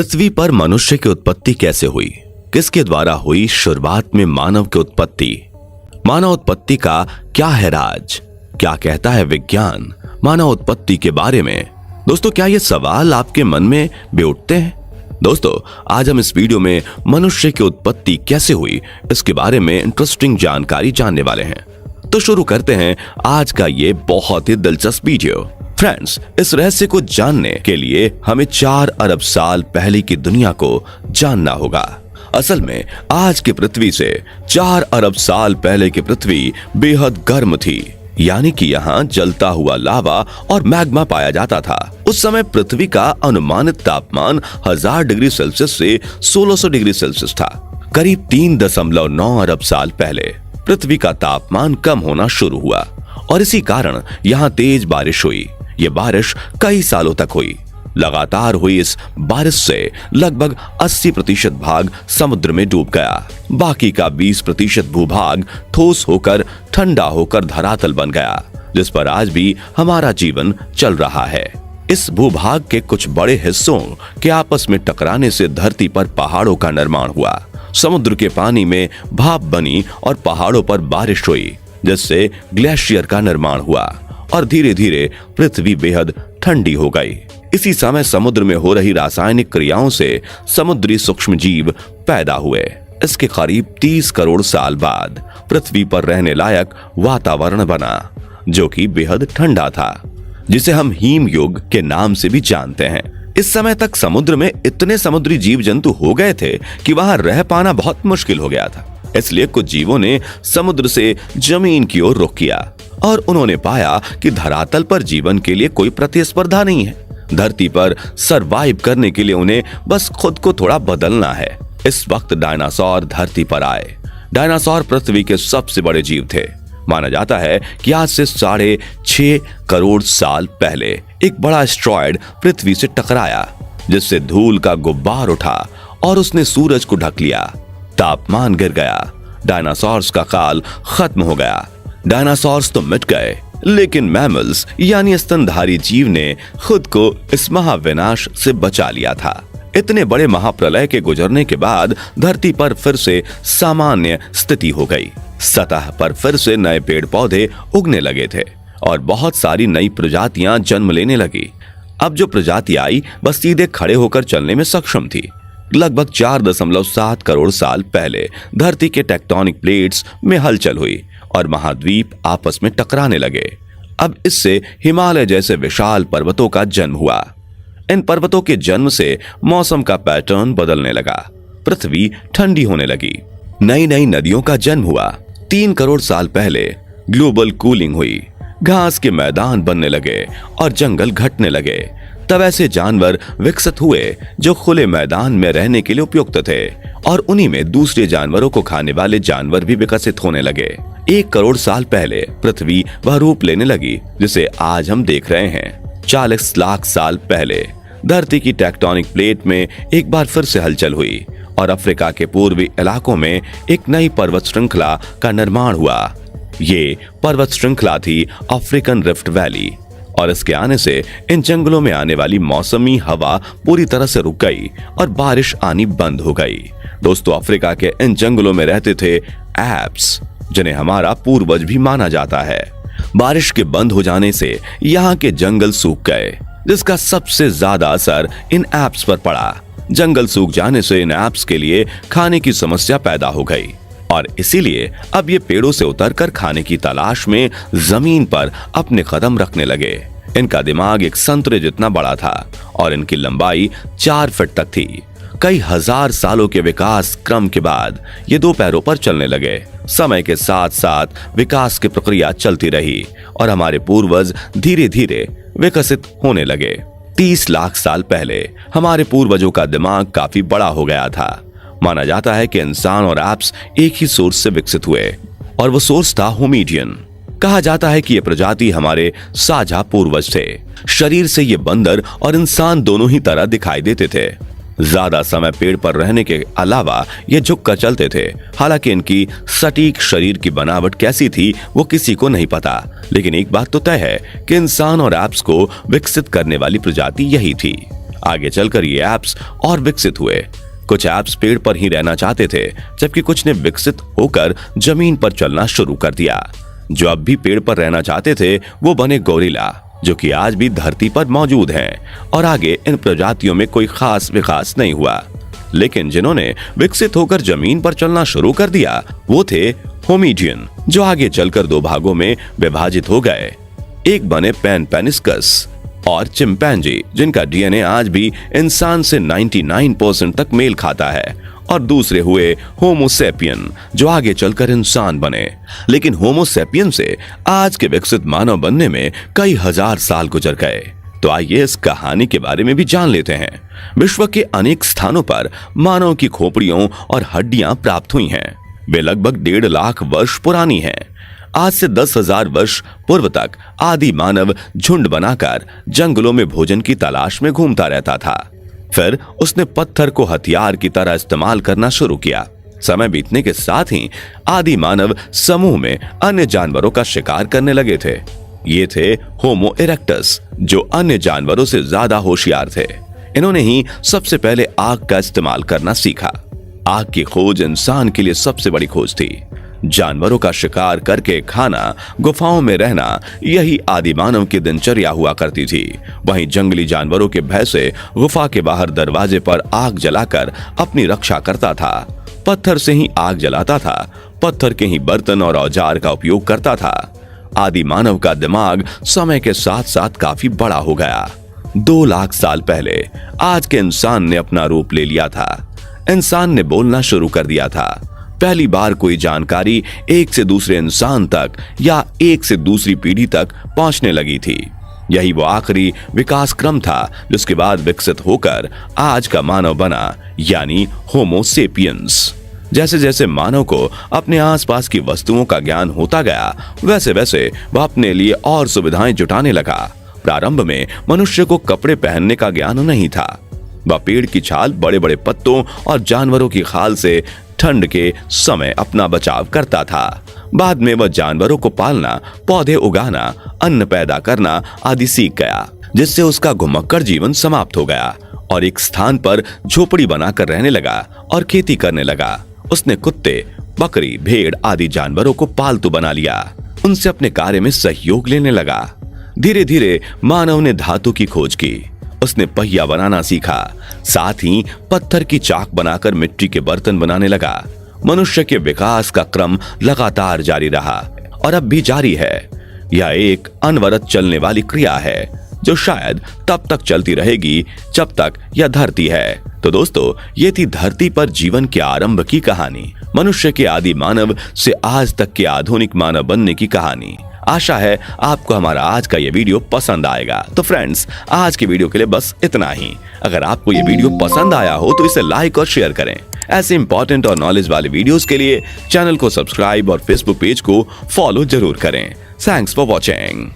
पृथ्वी पर मनुष्य की उत्पत्ति कैसे हुई, किसके द्वारा हुई, शुरुआत में मानव की उत्पत्ति, मानव उत्पत्ति का क्या है राज, क्या कहता है विज्ञान मानव उत्पत्ति के बारे में। दोस्तों, क्या ये सवाल आपके मन में भी उठते हैं? दोस्तों, आज हम इस वीडियो में मनुष्य की उत्पत्ति कैसे हुई इसके बारे में इंटरेस्टिंग जानकारी जानने वाले हैं। तो शुरू करते हैं आज का ये बहुत ही दिलचस्प वीडियो। फ्रेंड्स, इस रहस्य को जानने के लिए हमें 4 अरब साल पहले की दुनिया को जानना होगा। असल में आज की पृथ्वी से 4 अरब साल पहले की पृथ्वी बेहद गर्म थी, यानी कि यहाँ जलता हुआ लावा और मैग्मा पाया जाता था। उस समय पृथ्वी का अनुमानित तापमान 1000 डिग्री सेल्सियस से 1600 डिग्री सेल्सियस था। करीब 3.9 अरब साल पहले पृथ्वी का तापमान कम होना शुरू हुआ और इसी कारण यहाँ तेज बारिश हुई। ये बारिश कई सालों तक हुई। लगातार हुई इस बारिश से लगभग 80% भाग समुद्र में डूब गया। बाकी का 20% भूभाग ठोस होकर ठंडा होकर धरातल बन गया, जिस पर आज भी हमारा जीवन चल रहा है। इस भूभाग के कुछ बड़े हिस्सों के आपस में टकराने से धरती पर पहाड़ों का निर्माण हुआ। समुद्र के पानी में भाप बनी और पहाड़ों पर बारिश हुई, जिससे ग्लेशियर का निर्माण हुआ और धीरे धीरे पृथ्वी बेहद ठंडी हो गई। इसी समय समुद्र में हो रही रासायनिक क्रियाओं से समुद्री सूक्ष्म जीव पैदा हुए। इसके करीब 30 करोड़ साल बाद पृथ्वी पर रहने लायक वातावरण बना, जो कि बेहद ठंडा था, जिसे हम हिम युग के नाम से भी जानते हैं। इस समय तक समुद्र में इतने समुद्री जीव जंतु हो गए थे कि वहां रह पाना बहुत मुश्किल हो गया था। इसलिए कुछ जीवों ने समुद्र से जमीन की ओर रुख किया और उन्होंने पाया कि धरातल पर जीवन के लिए कोई प्रतिस्पर्धा नहीं है। धरती पर सरवाइव करने के लिए उन्हें बस खुद को थोड़ा बदलना है। इस वक्त डायनासोर धरती पर आए। डायनासोर पृथ्वी के सबसे बड़े जीव थे। माना जाता है कि आज से 6.5 करोड़ साल पहले एक बड़ा एस्टेरॉयड पृथ्वी से टकराया, जिससे धूल का गुब्बार उठा और उसने सूरज को ढक लिया। तापमान गिर गया। डायनासोर्स का काल खत्म हो गया। डायनासोर्स तो मिट गए, लेकिन मैमल्स यानी स्तनधारी जीव ने खुद को इस महाविनाश से बचा लिया था। इतने बड़े महाप्रलय के गुजरने के बाद धरती पर फिर से सामान्य स्थिति हो गई। सतह पर फिर से नए पेड़ पौधे उगने लगे थे और बहुत सारी नई प्रजातियां जन्म लेने लगी। अब जो प्रजाति आई बस सीधे खड़े होकर चलने में सक्षम थी। लगभग 4.7 करोड़ साल पहले धरती के टेक्टोनिक प्लेट्स में हलचल हुई और महाद्वीप आपस में टकराने लगे। अब इससे हिमालय जैसे विशाल पर्वतों का जन्म हुआ। इन पर्वतों के जन्म से मौसम का पैटर्न बदलने लगा। पृथ्वी ठंडी होने लगी। नई नई नदियों का जन्म हुआ। 3 करोड़ साल पहले ग्लोबल कूलिंग हुई। घास के मैदान बनने लगे और जंगल घटने लगे। तब ऐसे जानवर विकसित हुए जो खुले मैदान में रहने के लिए उपयुक्त थे और उन्हीं में दूसरे जानवरों को खाने वाले जानवर भी विकसित होने लगे। 1 करोड़ साल पहले पृथ्वी वह रूप लेने लगी जिसे आज हम देख रहे हैं। 40 लाख साल पहले धरती की टेक्टोनिक प्लेट में एक बार फिर से हलचल हुई और अफ्रीका के पूर्वी इलाकों में एक नई पर्वत श्रृंखला का निर्माण हुआ। ये पर्वत श्रृंखला थी अफ्रीकन रिफ्ट वैली और इसके आने से इन जंगलों में आने वाली मौसमी हवा पूरी तरह से रुक गई और बारिश आनी बंद हो गई। दोस्तों, अफ्रीका के इन जंगलों में रहते थे एप्स, जिन्हें हमारा पूर्वज भी माना जाता है। बारिश के बंद हो जाने से यहाँ के जंगल सूख गए, जिसका सबसे ज्यादा असर इन एप्स पर पड़ा। जंगल सूख जाने से इन एप्स के लिए खाने की समस्या पैदा हो गई और इसीलिए अब ये पेड़ों से उतरकर खाने की तलाश में जमीन पर अपने कदम रखने लगे। इनका दिमाग एक संतरे जितना बड़ा था और इनकी लंबाई 4 फीट तक थी। कई हजार सालों के विकास क्रम के बाद ये 2 पैरों पर चलने लगे। समय के साथ साथ विकास की प्रक्रिया चलती रही और हमारे पूर्वज धीरे धीरे विकसित होने लगे। 30 लाख साल पहले हमारे पूर्वजों का दिमाग काफी बड़ा हो गया था। माना जाता है कि इंसान और एप्स एक ही सोर्स से विकसित हुए और वो सोर्स था होमिडियन। कहा जाता है कि ये प्रजाति हमारे साझा पूर्वज थे। शरीर से ये बंदर और इंसान दोनों ही तरह दिखाई देते थे। ज्यादा समय पेड़ पर रहने के अलावा ये झुक कर चलते थे। हालांकि इनकी सटीक शरीर की बनावट कैसी थी वो किसी को नहीं पता, लेकिन एक बात तो तय है कि इंसान और एप्स को विकसित करने वाली प्रजाति यही थी। आगे चलकर ये ऐप्स और विकसित हुए। कुछ ऐप्स पेड़ पर ही रहना चाहते थे, जबकि कुछ ने विकसित होकर जमीन पर चलना शुरू कर दिया। जो अब भी पेड़ पर रहना चाहते थे वो बने गोरिल्ला, जो कि आज भी धरती पर मौजूद हैं, और आगे इन प्रजातियों में कोई खास विकास नहीं हुआ। लेकिन जिन्होंने विकसित होकर जमीन पर चलना शुरू कर दिया वो थे होमिडियन, जो आगे चलकर दो भागों में विभाजित हो गए। एक बने पैनपेनिस्कस और चिंपैंजी, जिनका डीएनए आज भी इंसान से 99% तक मेल खाता है, और दूसरे हुए होमो सेपियन, जो आगे चलकर इंसान बने। लेकिन होमो सेपियन से आज के विकसित मानव बनने में कई हजार साल गुजर गए। तो आइए इस कहानी के बारे में भी जान लेते हैं। विश्व के अनेक स्थानों पर मानव की खोपड़ियों और हड्डियां प्राप्त हुई हैं। वे लगभग 1.5 लाख वर्ष पुरानी हैं। आज से 10,000 वर्ष पूर्व तक आदि मानव झुंड बनाकर जंगलों में भोजन की तलाश में घूमता रहता था। फिर उसने पत्थर को हथियार की तरह इस्तेमाल करना शुरू किया। समय बीतने के साथ ही आदि मानव समूह में अन्य जानवरों का शिकार करने लगे थे। ये थे होमो इरेक्टस, जो अन्य जानवरों से ज्यादा होशियार थे। इन्होंने ही सबसे पहले आग का इस्तेमाल करना सीखा। आग की खोज इंसान के लिए सबसे बड़ी खोज थी। जानवरों का शिकार करके खाना, गुफाओं में रहना, यही आदि मानव की दिनचर्या हुआ करती थी। वहीं जंगली जानवरों के भय से गुफा के बाहर दरवाजे पर आग जलाकर अपनी रक्षा करता था। पत्थर से ही आग जलाता था, पत्थर के ही बर्तन और औजार का उपयोग करता था। आदि मानव का दिमाग समय के साथ साथ काफी बड़ा हो गया। 2 लाख साल पहले आज के इंसान ने अपना रूप ले लिया था। इंसान ने बोलना शुरू कर दिया था। पहली बार कोई जानकारी एक से दूसरे इंसान तक या एक से दूसरी पीढ़ी तक पहुंचने लगी थी। यही वो आखिरी विकास क्रम था जिसके बाद विकसित होकर आज का मानव बना, यानी होमो सेपियंस। जैसे जैसे मानव को अपने आसपास की वस्तुओं का ज्ञान होता गया, वैसे वैसे वह अपने लिए और सुविधाएं जुटाने लगा। प्रारंभ में मनुष्य को कपड़े पहनने का ज्ञान नहीं था। वह पेड़ की छाल, बड़े बड़े पत्तों और जानवरों की खाल से ठंड के समय अपना बचाव करता था। बाद में वह जानवरों को पालना, पौधे उगाना, अन्न पैदा करना आदि सीख गया, जिससे उसका घुमक्कड़ जीवन समाप्त हो गया और एक स्थान पर झोपड़ी बनाकर रहने लगा और खेती करने लगा। उसने कुत्ते, बकरी, भेड़ आदि जानवरों को पालतू बना लिया। उनसे अपने कार्य में सहयोग लेने लगा। धीरे धीरे मानव ने धातु की खोज की। उसने पहिया बनाना सीखा। साथ ही पत्थर की चाक बनाकर मिट्टी के बर्तन बनाने लगा। मनुष्य के विकास का क्रम लगातार जारी रहा और अब भी जारी है। यह एक अनवरत चलने वाली क्रिया है जो शायद तब तक चलती रहेगी जब तक यह धरती है। तो दोस्तों, ये थी धरती पर जीवन के आरंभ की कहानी, मनुष्य के आदि मानव से आज तक के आधुनिक मानव बनने की कहानी। आशा है आपको हमारा आज का ये वीडियो पसंद आएगा। तो फ्रेंड्स, आज की वीडियो के लिए बस इतना ही। अगर आपको ये वीडियो पसंद आया हो तो इसे लाइक और शेयर करें। ऐसे इंपॉर्टेंट और नॉलेज वाले वीडियोस के लिए चैनल को सब्सक्राइब और फेसबुक पेज को फॉलो जरूर करें। Thanks for watching.